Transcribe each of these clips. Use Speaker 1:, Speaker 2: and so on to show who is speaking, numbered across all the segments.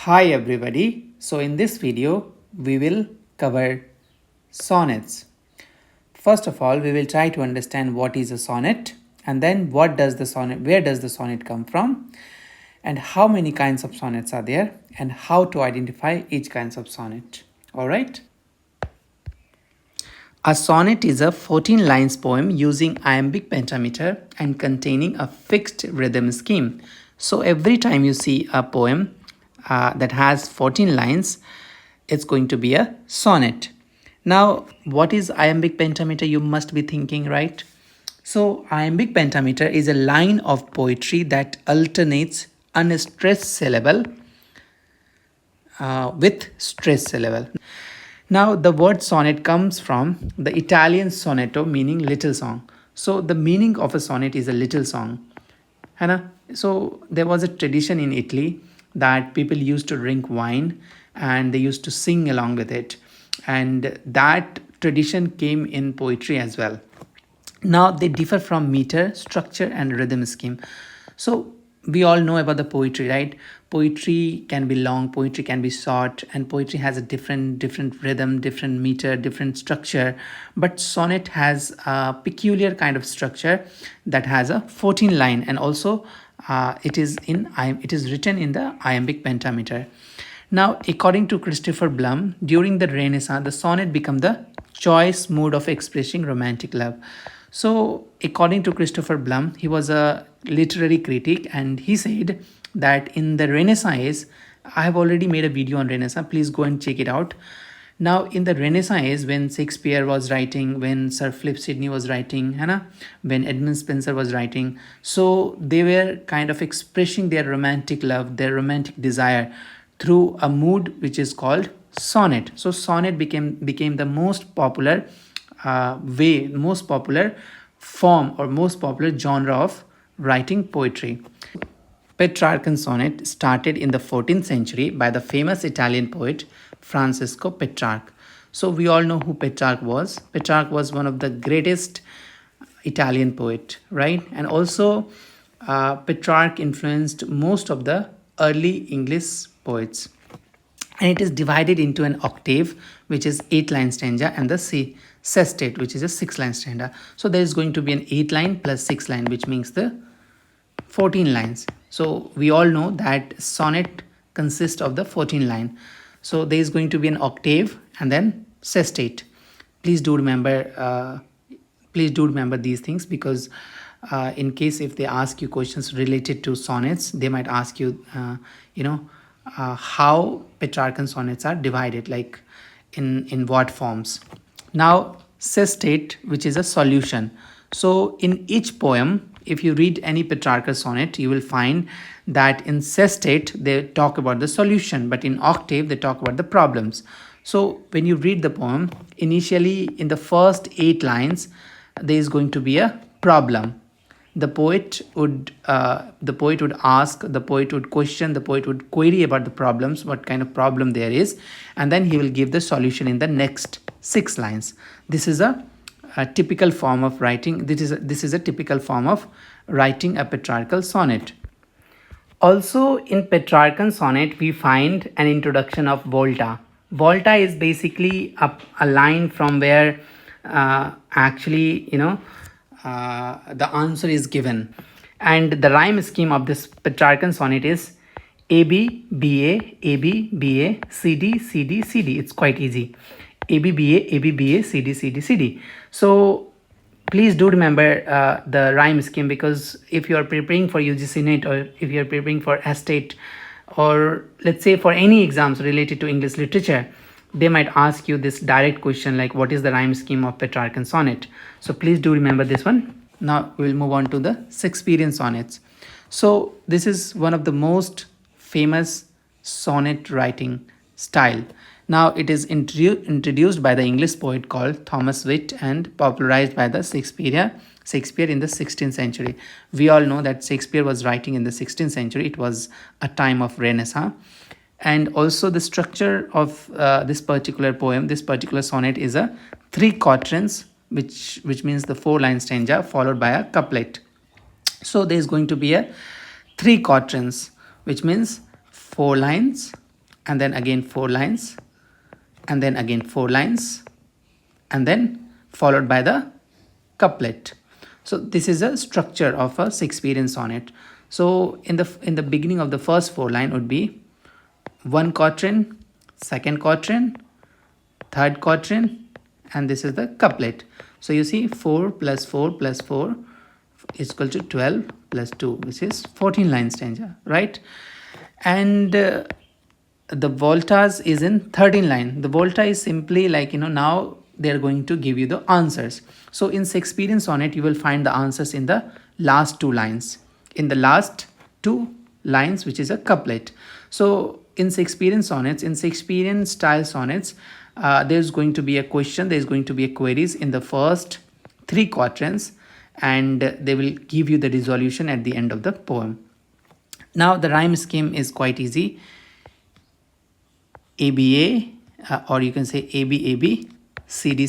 Speaker 1: Hi everybody. So in this video we will cover sonnets. First of all, we will try to understand what is a sonnet, and then what does the sonnet, where does the sonnet come from, and how many kinds of sonnets are there, and how to identify each kinds of sonnet. All right? A sonnet is a 14 lines poem using iambic pentameter and containing a fixed rhythm scheme. So every time you see a poem that has 14 lines, it's going to be a sonnet. Now, what is iambic pentameter? You must be thinking, right? So iambic pentameter is a line of poetry that alternates unstressed syllable with stressed syllable. Now, the word sonnet comes from the Italian sonetto, meaning little song. So, the meaning of a sonnet is a little song. है ना? So, there was a tradition in Italy that people used to drink wine and they used to sing along with it. And that tradition came in poetry as well. Now, they differ from meter, structure, and rhythm scheme. So, we all know about the poetry, right? Poetry can be long, poetry can be short, and poetry has a different rhythm, different meter, different structure. But sonnet has a peculiar kind of structure that has a 14 line, and also it is written in the iambic pentameter. Now, according to Christopher Blum, during the Renaissance, the sonnet became the choice mode of expressing romantic love. So, according to Christopher Blum, he was a literary critic and he said that in the Renaissance, I have already made a video on Renaissance, please go and check it out. Now, in the Renaissance, when Shakespeare was writing, when Sir Philip Sidney was writing, when Edmund Spenser was writing, so they were kind of expressing their romantic love, their romantic desire through a mood which is called sonnet. So, sonnet became the most popular most popular form or most popular genre of writing poetry. Petrarchan sonnet started in the 14th century by the famous Italian poet Francesco Petrarch. So we all know who Petrarch was. Petrarch was one of the greatest Italian poet, right? And also Petrarch influenced most of the early English poets. And it is divided into an octave, which is 8-line stanza, and the sestet, which is a 6-line stanza. So there is going to be an 8-line plus 6-line, which means the 14 lines. So we all know that sonnet consists of the 14 line. So there is going to be an octave and then sestet. Please do remember these things, because in case if they ask you questions related to sonnets, they might ask you, how Petrarchan sonnets are divided, like in what forms. Now, sestet, which is a solution. So in each poem, if you read any Petrarchan sonnet, you will find that in sestet they talk about the solution, but in octave they talk about the problems. So when you read the poem, initially in the first 8 lines, there is going to be a problem. The poet would ask, the poet would question, the poet would query about the problems, what kind of problem there is, and then he will give the solution in the next 6 lines. This is a typical form of writing. This is a typical form of writing a Petrarchan sonnet. Also, in Petrarchan sonnet, we find an introduction of volta. Volta is basically a line from where the answer is given. And the rhyme scheme of this Petrarchan sonnet is AB, BA, AB, BA, CD, CD, CD. It's quite easy. AB, BA, AB, BA, CD, CD, CD. So please do remember the rhyme scheme, because if you are preparing for UGC NET, or if you are preparing for estate, or let's say for any exams related to English literature, they might ask you this direct question like, what is the rhyme scheme of Petrarchan sonnet? So please do remember this one. Now we'll move on to the Shakespearean sonnets. So this is one of the most famous sonnet writing style. Now it is introduced by the English poet called Thomas Wit and popularized by the Shakespeare in the 16th century. We all know that Shakespeare was writing in the 16th century. It was a time of Renaissance. And also the structure of this particular poem, this particular sonnet, is a 3 quatrains, which means the 4-line stanza followed by a couplet. So there is going to be a 3 quatrains, which means 4 lines and then again 4 lines, and then again 4 lines, and then followed by the couplet. So this is a structure of a Shakespearean sonnet. So in the beginning of the first 4 line would be one quatrain, second quatrain, third quatrain, and this is the couplet. So you see 4 plus 4 plus 4 is equal to 12 plus 2, which is 14 line stanza, right? And the voltas is in 13 line. The volta is simply like, now they are going to give you the answers. So in Shakespearean sonnet, you will find the answers in the last 2 lines. In the last 2 lines, which is a couplet. So in Shakespearean sonnets, in Shakespearean style sonnets, there's going to be a question, there's going to be a queries in the first 3 quatrains, and they will give you the resolution at the end of the poem. Now the rhyme scheme is quite easy. ABA, or you can say ABAB, CD,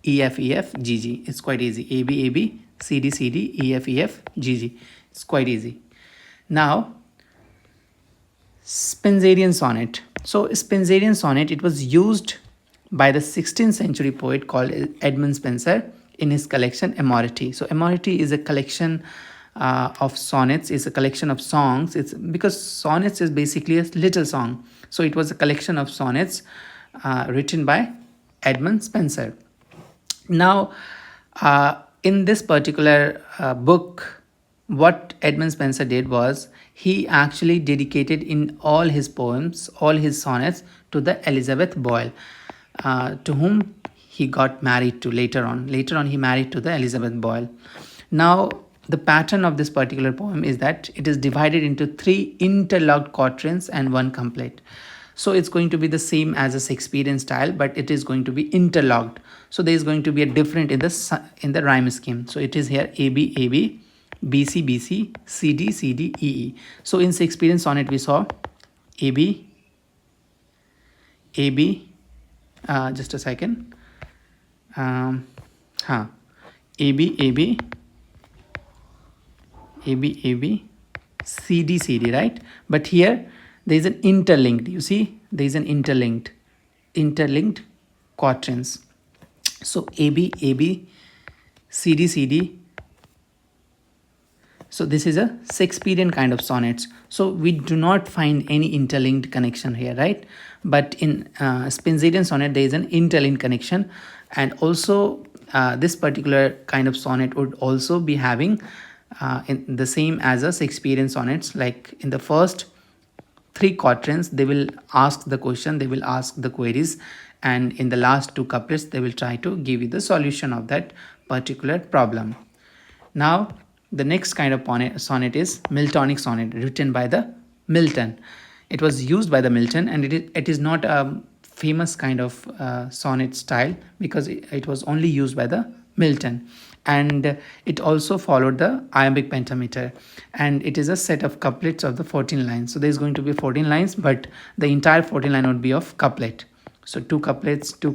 Speaker 1: EF, GG. It's quite easy. ABAB, CD, EF, GG. It's quite easy. Now, Spenserian sonnet. So Spenserian sonnet, it was used by the 16th century poet called Edmund Spenser in his collection Amority. So Amority is a collection of sonnets, is a collection of songs. It's because sonnets is basically a little song. So it was a collection of sonnets written by Edmund Spenser. Now, in this particular book, what Edmund Spenser did was he actually dedicated in all his poems, all his sonnets to the Elizabeth Boyle, to whom he got married to later on. Later on, he married to the Elizabeth Boyle. Now, the pattern of this particular poem is that it is divided into 3 interlocked quatrains and 1 couplet. So it's going to be the same as a Shakespearean style, but it is going to be interlocked. So there is going to be a different in the rhyme scheme. So it is here AB, BC, CD, EE. So in Shakespearean sonnet we saw AB, just a second. AB, CD, right? But here there is an interlinked. You see, there is an interlinked quatrains. So AB, CD. So this is a Shakespearean kind of sonnets. So we do not find any interlinked connection here, right? But in Spenserian sonnet, there is an interlinked connection, and also this particular kind of sonnet would also be having in the same as a Shakespearean sonnets. Like in the first 3 quatrains, they will ask the question, they will ask the queries, and in the last 2 couplets, they will try to give you the solution of that particular problem. Now, the next kind of sonnet is Miltonic sonnet, written by the Milton. It was used by the Milton, and it is not a famous kind of sonnet style because it was only used by the Milton. And it also followed the iambic pentameter, and it is a set of couplets of the 14 lines. So there is going to be 14 lines, but the entire 14 line would be of couplet. So 2 couplets, 1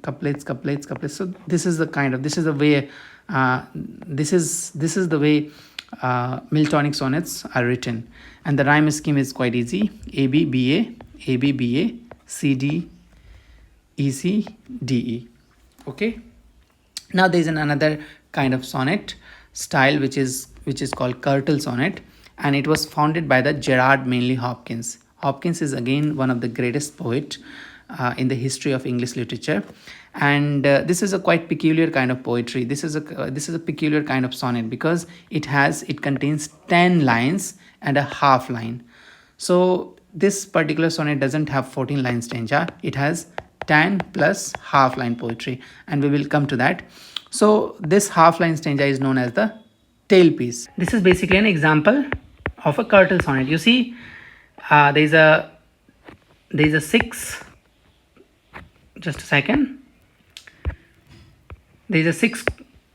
Speaker 1: couplets. So this is the way Miltonic sonnets are written, and the rhyme scheme is quite easy. ABBA, CD, EC, DE. Okay. Now there is another kind of sonnet style which is called Curtal sonnet, and it was founded by the Gerard Manley Hopkins. Hopkins is again one of the greatest poet in the history of English literature, and this is a quite peculiar kind of poetry. This is a peculiar kind of sonnet because it contains 10 lines and a half line. So this particular sonnet doesn't have 14 line stanza. It has 10 plus half line poetry, and we will come to that. So this half line stanza is known as the tailpiece. This is basically an example of a Curtal sonnet. You see, there is a 6. Just a second. There is a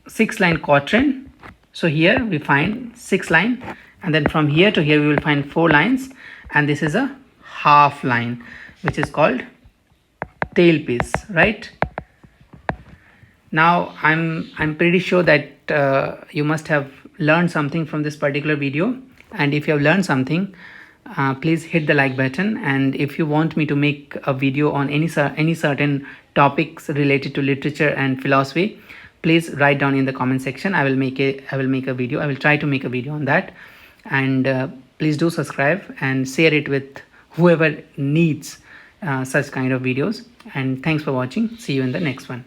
Speaker 1: 6 line quatrain. So here we find 6 line, and then from here to here we will find 4 lines, and this is a half line which is called tailpiece, right? Now I'm pretty sure that you must have learned something from this particular video, and if you have learned something, please hit the like button, and if you want me to make a video on any certain topics related to literature and philosophy, please write down in the comment section. I will make a video. I will try to make a video on that. And please do subscribe and share it with whoever needs such kind of videos. And thanks for watching. See you in the next one.